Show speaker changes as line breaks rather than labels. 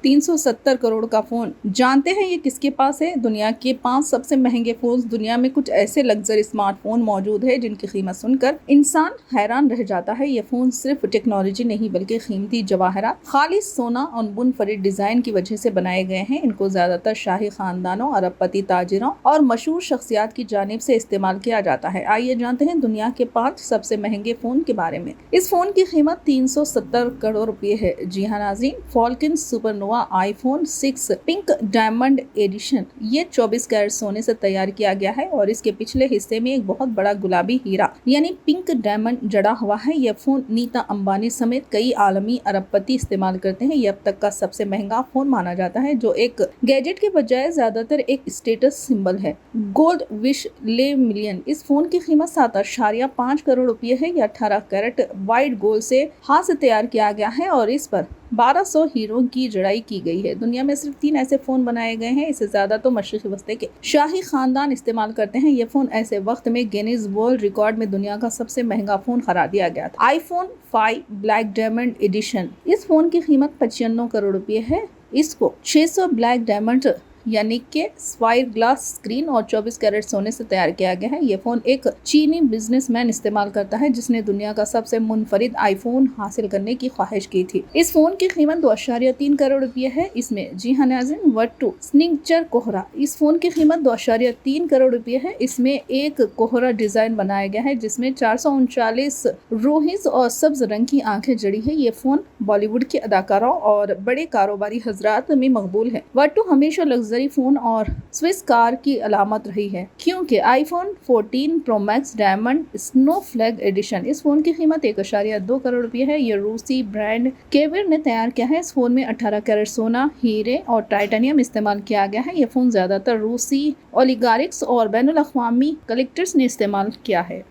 370 करोड़ का फोन। जानते हैं ये किसके पास है? दुनिया के 5 सबसे महंगे फोन। दुनिया में कुछ ऐसे लग्जरी स्मार्टफोन मौजूद है जिनकी कीमत सुनकर इंसान हैरान रह जाता है। ये फोन सिर्फ टेक्नोलॉजी नहीं बल्कि कीमती जवाहरात, खालिस सोना और मुनफरिद डिजाइन की वजह से बनाए गए हैं। इनको ज्यादातर शाही खानदानों, अरबपति ताजिरों और मशहूर शख्सियात की जानिब से इस्तेमाल किया जाता है। आइए जानते हैं दुनिया के 5 सबसे महंगे फोन के बारे में। इस फोन की कीमत 370 करोड़ रुपए है। जी हाँ नाज़रीन, Falcon Supernova iPhone 6 pink diamond edition. ये 24 कैरेट सोने से तैयार किया गया है और इसके पिछले हिस्से में एक बहुत बड़ा गुलाबी हीरा यानी पिंक डायमंड जड़ा हुआ है। यह फोन नीता अंबानी समेत कई आलमी अरबपति इस्तेमाल करते हैं। यह अब तक का सबसे महंगा फोन माना जाता है, जो एक गैजेट के बजाय ज्यादातर एक स्टेटस सिंबल है। गोल्ड विश ले मिलियन। इस फोन की कीमत 7.5 करोड़ रुपए है। यह 18 कैरेट व्हाइट गोल्ड से हाथ से तैयार किया गया है और इस पर 1200 हीरो की जड़ाई की गई है। दुनिया में सिर्फ 3 ऐसे फोन बनाए गए हैं। इससे ज्यादा तो मशरिकी वस्ती के शाही खानदान इस्तेमाल करते हैं। ये फोन ऐसे वक्त में गिनीज वर्ल्ड रिकॉर्ड में दुनिया का सबसे महंगा फोन करार दिया गया था। IPhone 5 black diamond edition. इस फोन की कीमत 95 करोड़ रुपए है। इसको 600 ब्लैक डायमंड यानी कि स्पायर ग्लास स्क्रीन और 24 कैरेट सोने से तैयार किया गया है। ये फोन एक चीनी बिजनेसमैन इस्तेमाल करता है जिसने दुनिया का सबसे मुनफरिद आईफोन हासिल करने की ख्वाहिश की थी। इस फोन की कीमत 2.3 करोड़ रुपए है। इसमें जी हाँ नाज़रीन, वर्टू सिग्नेचर कोहरा। इस फोन की कीमत 2.3 करोड़ रुपए है। इसमें एक कोहरा डिजाइन बनाया गया है जिसमें 439 रोहिज और सब्ज रंग की आंखें जड़ी है। ये फोन बॉलीवुड के अदाकारों और बड़े कारोबारी हजरात में मकबूल है। वर्टू हमेशा लग्जरी फोन और स्विस कार की अलामत रही है, क्योंकि iPhone 14 pro max diamond snowflake edition. इस फोन की कीमत 1.2 करोड़ रुपए है। ये रूसी ब्रांड केविर ने तैयार किया है। इस फोन में 18 कैरेट सोना, हीरे और टाइटेनियम इस्तेमाल किया गया है। ये फोन ज्यादातर रूसी ओलिगारिक्स और बैनुल अक़वामी कलेक्टर्स ने इस्तेमाल किया है।